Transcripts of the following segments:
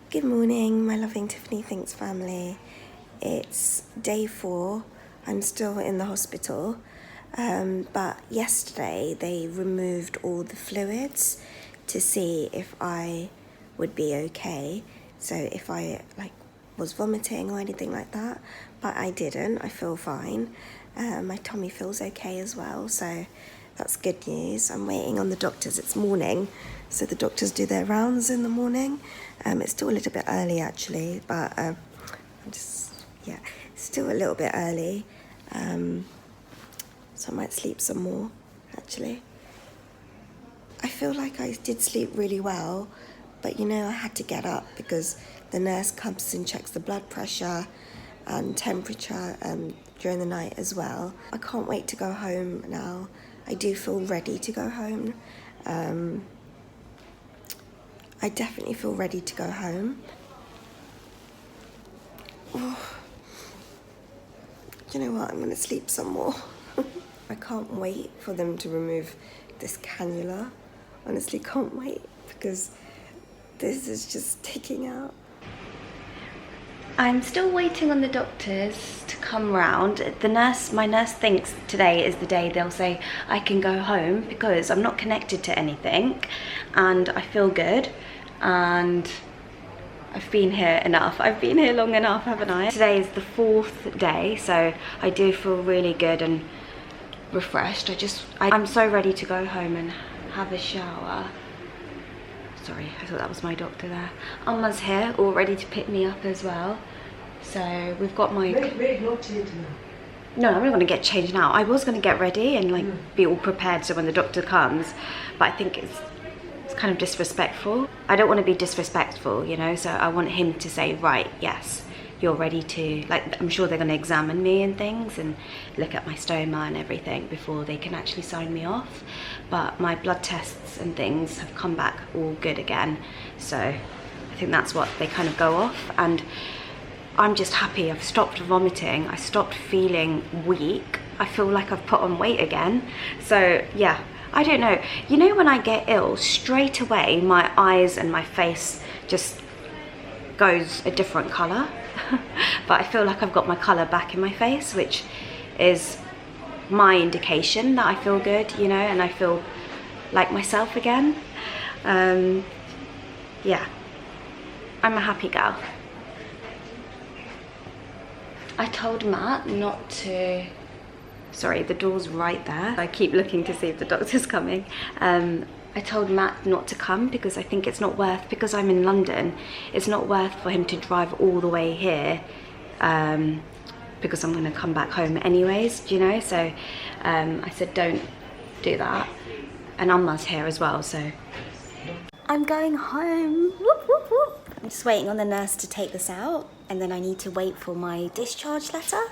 Good morning, my loving Tiffany Thinks family. It's day 4. I'm still in the hospital, but yesterday they removed all the fluids to see if I would be okay. So if I was vomiting or anything like that, but I didn't. I feel fine. My tummy feels okay as well, so that's good news. I'm waiting on the doctors. It's morning, so the doctors do their rounds in the morning. It's still a little bit early actually, but still a little bit early. So I might sleep some more actually. I feel like I did sleep really well, but I had to get up because the nurse comes and checks the blood pressure and temperature during the night as well. I can't wait to go home now. I do feel ready to go home. I definitely feel ready to go home. Oh. You know what? I'm going to sleep some more. I can't wait for them to remove this cannula. Honestly, can't wait because this is just sticking out. I'm still waiting on the doctors to come round. My nurse thinks today is the day they'll say I can go home because I'm not connected to anything and I feel good and I've been here enough. I've been here long enough, haven't I? Today is the 4th day, so I do feel really good and refreshed. I'm so ready to go home and have a shower. Sorry, I thought that was my doctor there. Amma's here, all ready to pick me up as well. So we've got my... Wait, not change now. No, I'm not going to get changed now. I was going to get ready and be all prepared so when the doctor comes, but I think it's kind of disrespectful. I don't want to be disrespectful, so I want him to say, right, yes, you're ready to, I'm sure they're going to examine me and things and look at my stoma and everything before they can actually sign me off. But my blood tests and things have come back all good again. So I think that's what they kind of go off. And I'm just happy. I've stopped vomiting. I stopped feeling weak. I feel like I've put on weight again. So yeah, I don't know. When I get ill, straight away, my eyes and my face just goes a different color. But I feel like I've got my color back in my face, which is my indication that I feel good, and I feel like myself again. Yeah, I'm a happy girl. I told Matt not to... Sorry, the door's right there. I keep looking to see if the doctor's coming. I told Matt not to come because I think it's not worth, because I'm in London, it's not worth for him to drive all the way here because I'm going to come back home anyways, So I said don't do that. And Amma's here as well, so. I'm going home. Whoop, whoop, whoop. I'm just waiting on the nurse to take this out and then I need to wait for my discharge letter.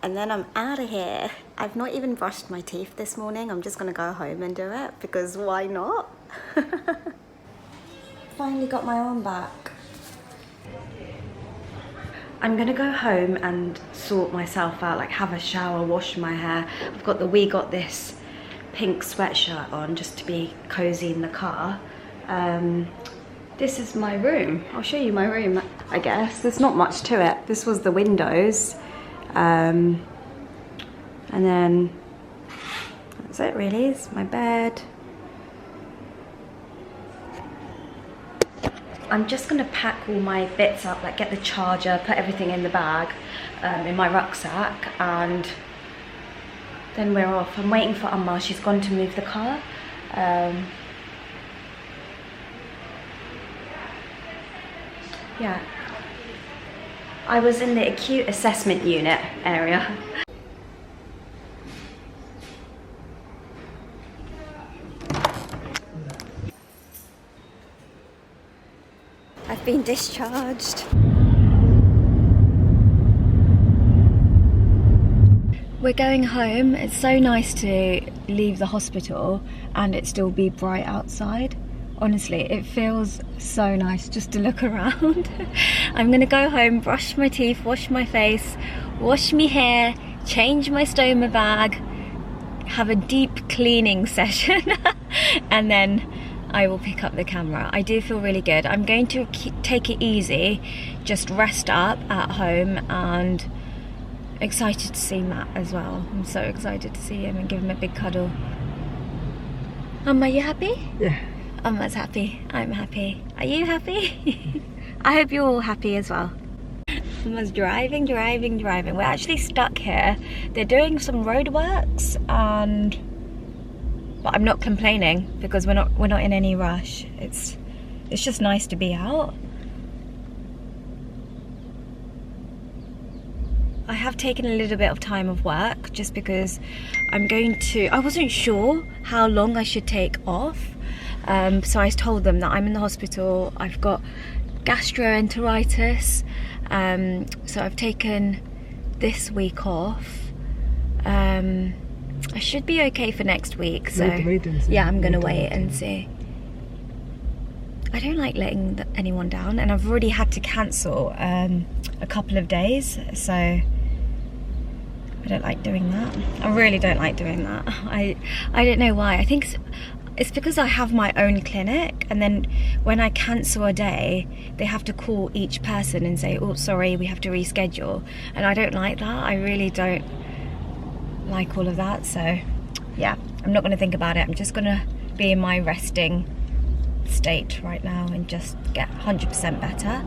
And then I'm out of here. I've not even brushed my teeth this morning. I'm just gonna go home and do it because why not? Finally got my arm back. I'm gonna go home and sort myself out, have a shower, wash my hair. We got this pink sweatshirt on just to be cozy in the car. This is my room. I'll show you my room, I guess. There's not much to it. This was the windows. And then that's it really. It's my bed. I'm just gonna pack all my bits up, get the charger, put everything in the bag, in my rucksack, and then we're off. I'm waiting for Amma. She's gone to move the car. Yeah. I was in the acute assessment unit area. I've been discharged. We're going home. It's so nice to leave the hospital and it still be bright outside. Honestly, it feels so nice just to look around. I'm gonna go home, brush my teeth, wash my face, wash my hair, change my stoma bag, have a deep cleaning session, and then I will pick up the camera. I do feel really good. I'm going to take it easy, just rest up at home, and excited to see Matt as well. I'm so excited to see him and give him a big cuddle. Are you happy? Yeah. Emma's happy. I'm happy. Are you happy? I hope you're all happy as well. Emma's driving. We're actually stuck here. They're doing some roadworks, but I'm not complaining because we're not in any rush. It's just nice to be out. I have taken a little bit of time of work just because I wasn't sure how long I should take off. So I told them that I'm in the hospital. I've got gastroenteritis. So I've taken this week off. I should be okay for next week. So yeah, I'm gonna wait and see. I don't like letting anyone down, and I've already had to cancel a couple of days, so I don't like doing that. I really don't like doing that. I don't know why. I think it's because I have my own clinic, and then when I cancel a day, they have to call each person and say, oh, sorry, we have to reschedule. And I don't like that. I really don't like all of that. So yeah, I'm not going to think about it. I'm just going to be in my resting state right now and just get 100% better.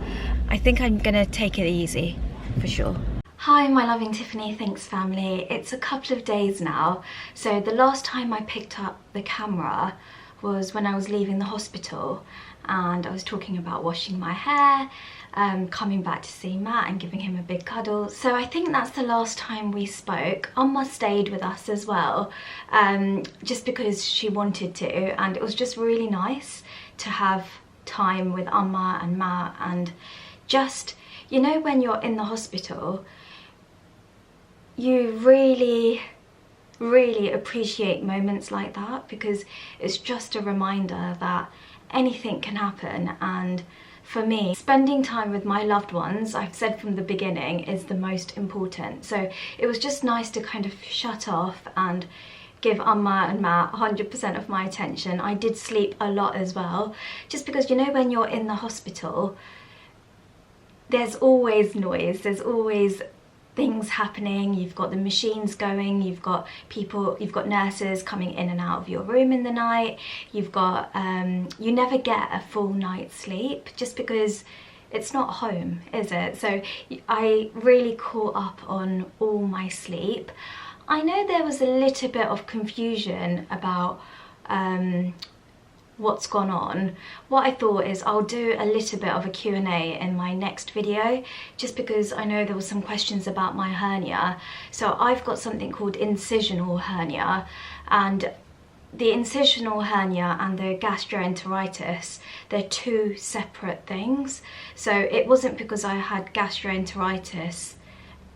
I think I'm going to take it easy for sure. Hi, my loving Tiffany Thinks family. It's a couple of days now. So the last time I picked up the camera was when I was leaving the hospital, and I was talking about washing my hair, coming back to see Matt and giving him a big cuddle. So I think that's the last time we spoke. Amma stayed with us as well, just because she wanted to, and it was just really nice to have time with Amma and Matt. And just, you know, when you're in the hospital, you really appreciate moments like that, because it's just a reminder that anything can happen. And for me, spending time with my loved ones, I've said from the beginning, is the most important. So it was just nice to kind of shut off and give Amma and Matt 100% of my attention. I did sleep a lot as well, just because, you know, when you're in the hospital, there's always noise, there's always things happening. You've got the machines going, you've got people, you've got nurses coming in and out of your room in the night, you've got you never get a full night's sleep, just because it's not home, is it? So I really caught up on all my sleep. I know there was a little bit of confusion about what's gone on. What I thought is I'll do a little bit of a Q&A in my next video, just because I know there were some questions about my hernia. So I've got something called incisional hernia, and the incisional hernia and the gastroenteritis, they're two separate things. So it wasn't because I had gastroenteritis,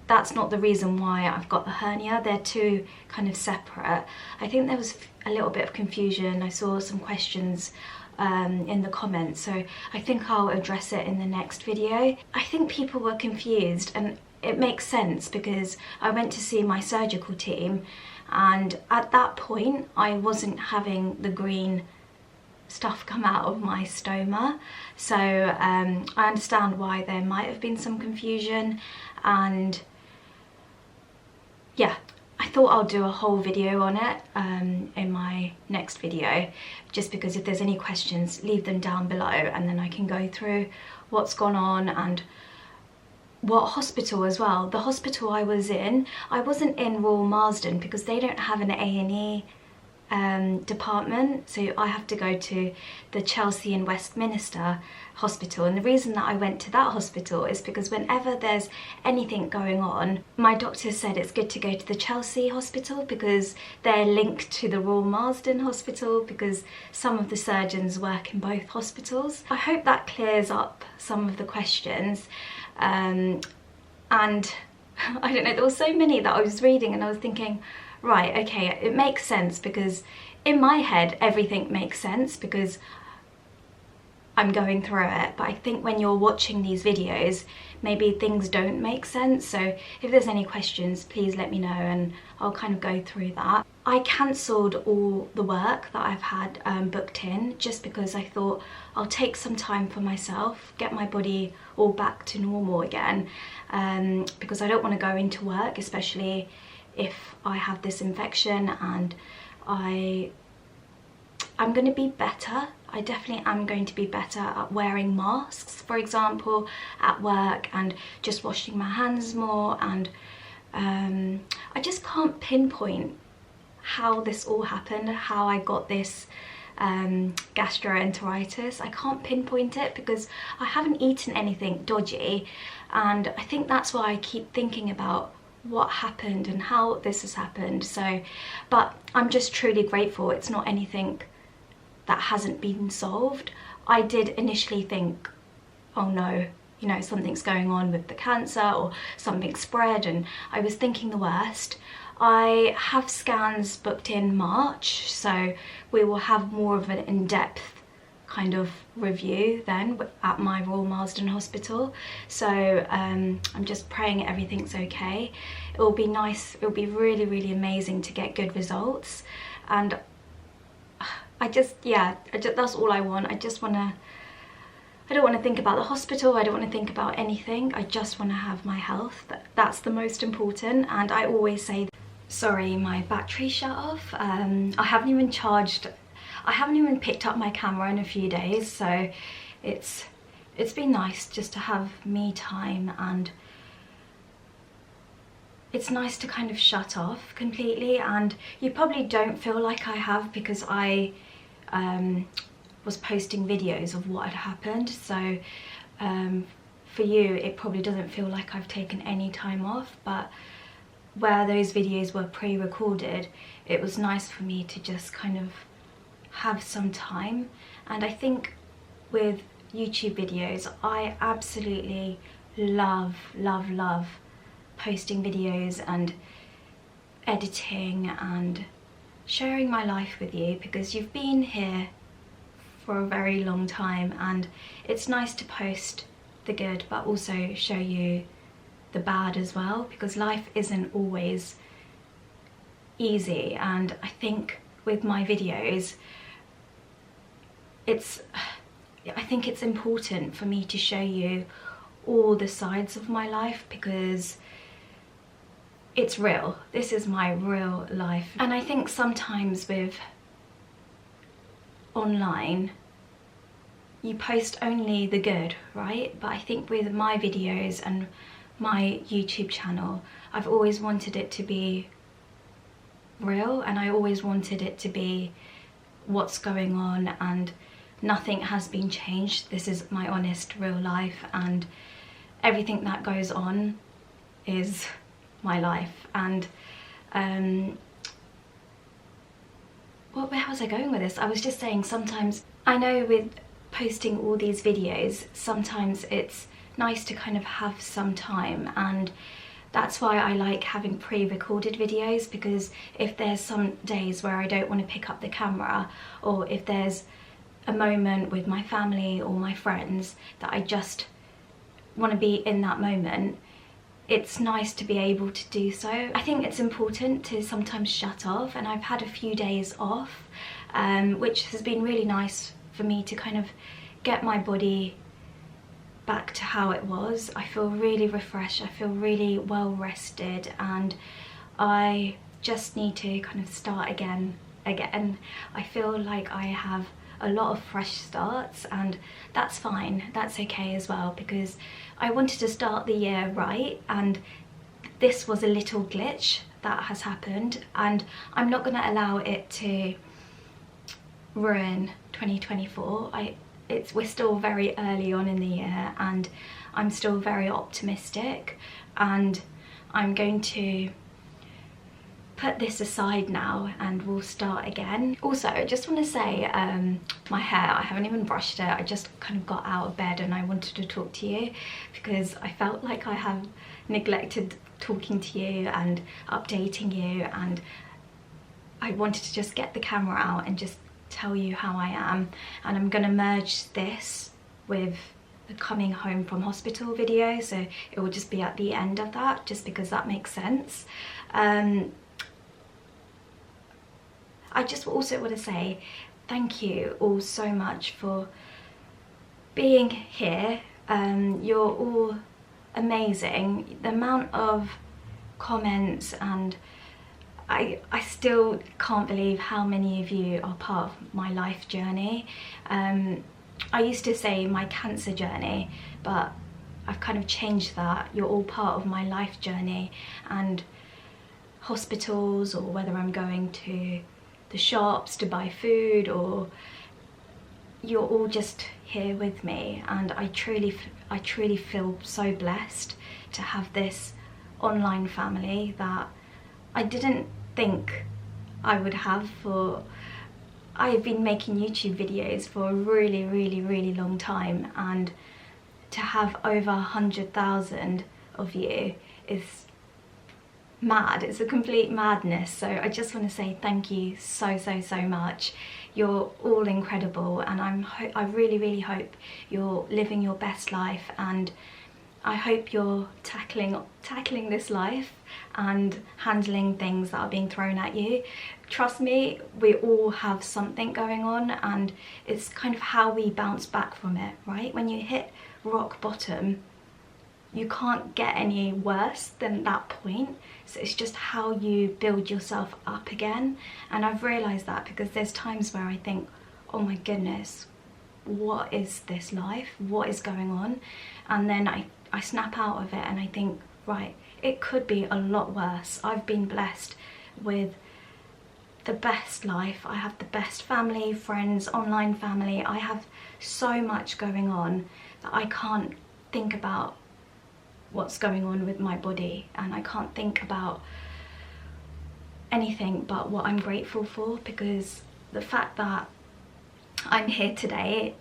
that's not the reason why I've got the hernia. They're two kind of separate. I think there was a little bit of confusion. I saw some questions in the comments, so I think I'll address it in the next video. I think people were confused, and it makes sense because I went to see my surgical team, and at that point I wasn't having the green stuff come out of my stoma. So I understand why there might have been some confusion, and yeah, I thought I'll do a whole video on it in my next video, just because if there's any questions, leave them down below, and then I can go through what's gone on and what hospital as well. The hospital I was in, I wasn't in Royal Marsden because they don't have an A&E department, so I have to go to the Chelsea and Westminster hospital. And the reason that I went to that hospital is because whenever there's anything going on, my doctor said it's good to go to the Chelsea hospital because they're linked to the Royal Marsden hospital, because some of the surgeons work in both hospitals. I hope that clears up some of the questions. And I don't know, there were so many that I was reading and I was thinking, right, okay, it makes sense, because in my head everything makes sense, because I'm going through it, but I think when you're watching these videos, maybe things don't make sense. So if there's any questions, please let me know and I'll kind of go through that. I cancelled all the work that I've had booked in, just because I thought I'll take some time for myself, get my body all back to normal again, because I don't want to go into work, especially if I have this infection, and I'm going to be better. I definitely am going to be better at wearing masks, for example, at work, and just washing my hands more. And I just can't pinpoint how this all happened, how I got this gastroenteritis. I can't pinpoint it because I haven't eaten anything dodgy, and I think that's why I keep thinking about what happened and how this has happened. So, but I'm just truly grateful it's not anything that hasn't been solved. I did initially think, oh no, you know, something's going on with the cancer or something spread, and I was thinking the worst. I have scans booked in March, so we will have more of an in-depth kind of review then at my Royal Marsden Hospital. So I'm just praying everything's okay. It will be nice, it will be really, really amazing to get good results. And that's all I want. I don't want to think about the hospital, I don't want to think about anything. I just want to have my health. That's the most important. And I always say, sorry, my battery shut off. I haven't even picked up my camera in a few days, so it's been nice just to have me time, and it's nice to kind of shut off completely. And you probably don't feel like I have, because I was posting videos of what had happened, so for you it probably doesn't feel like I've taken any time off. But where those videos were pre-recorded, it was nice for me to just kind of have some time. And I think with YouTube videos, I absolutely love posting videos and editing and sharing my life with you, because you've been here for a very long time, and it's nice to post the good but also show you the bad as well, because life isn't always easy. And I think with my videos, I think it's important for me to show you all the sides of my life, because it's real. This is my real life. And I think sometimes with online, you post only the good, right? But I think with my videos and my YouTube channel, I've always wanted it to be real, and I always wanted it to be what's going on, and nothing has been changed. This is my honest real life, and everything that goes on is my life. And where was I going with this? I was just saying, sometimes I know with posting all these videos, sometimes it's nice to kind of have some time, and that's why I like having pre-recorded videos, because if there's some days where I don't want to pick up the camera, or if there's a moment with my family or my friends that I just want to be in that moment, it's nice to be able to do so. I think it's important to sometimes shut off, and I've had a few days off, which has been really nice for me to kind of get my body back to how it was. I feel really refreshed, I feel really well rested, and I just need to kind of start again. I feel like I have a lot of fresh starts, and that's fine, that's okay as well, because I wanted to start the year right, and this was a little glitch that has happened, and I'm not going to allow it to ruin 2024. We're still very early on in the year, and I'm still very optimistic, and I'm going to put this aside now and we'll start again. Also, I just want to say, my hair, I haven't even brushed it. I just kind of got out of bed and I wanted to talk to you, because I felt like I have neglected talking to you and updating you, and I wanted to just get the camera out and just tell you how I am, and I'm going to merge this with the coming home from hospital video, so it will just be at the end of that, just because that makes sense. I just also want to say thank you all so much for being here. You're all amazing. The amount of comments, and I still can't believe how many of you are part of my life journey. I used to say my cancer journey, but I've kind of changed that. You're all part of my life journey, and hospitals, or whether I'm going to the shops to buy food, or you're all just here with me. And I truly feel so blessed to have this online family that I didn't think I would have. I've been making YouTube videos for a really long time, and to have over 100,000 of you is mad. It's a complete madness. So I just want to say thank you so much. You're all incredible, and I really hope you're living your best life, and I hope you're tackling this life and handling things that are being thrown at you. Trust me, we all have something going on, and it's kind of how we bounce back from it, right? When you hit rock bottom, you can't get any worse than that point. So it's just how you build yourself up again. And I've realized that, because there's times where I think, oh my goodness, what is this life? What is going on? And then I snap out of it and I think, right, it could be a lot worse. I've been blessed with the best life. I have the best family, friends, online family. I have so much going on that I can't think about what's going on with my body, and I can't think about anything but what I'm grateful for, because the fact that I'm here today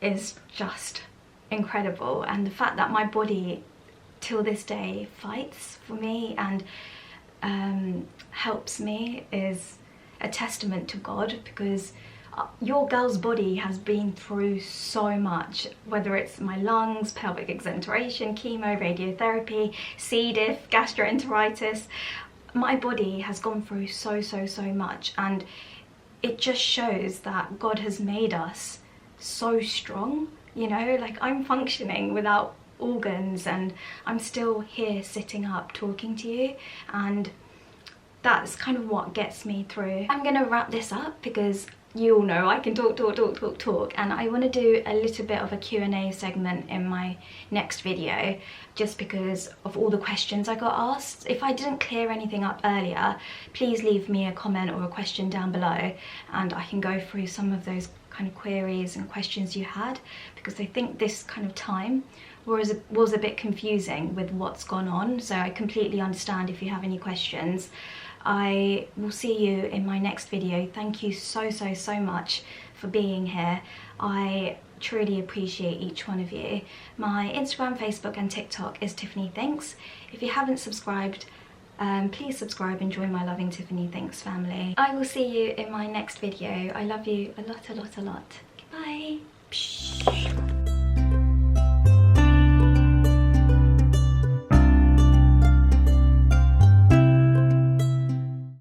is just incredible. And the fact that my body till this day fights for me and helps me is a testament to God, because your girl's body has been through so much, whether it's my lungs, pelvic exenteration, chemo, radiotherapy, C. diff, gastroenteritis. My body has gone through so much, and it just shows that God has made us so strong. You know, like, I'm functioning without organs, and I'm still here sitting up talking to you, and that's kind of what gets me through. I'm gonna wrap this up, because you all know I can talk, and I want to do a little bit of a Q&A segment in my next video, just because of all the questions I got asked. If I didn't clear anything up earlier, please leave me a comment or a question down below, and I can go through some of those kind of queries and questions you had, because I think this kind of time was a bit confusing with what's gone on. So I completely understand if you have any questions. I will see you in my next video. Thank you so much for being here. I truly appreciate each one of you. My Instagram, Facebook and TikTok is Tiffany Thinks. If you haven't subscribed, please subscribe and join my loving Tiffany Thinks family. I will see you in my next video. I love you a lot. Goodbye. Psh.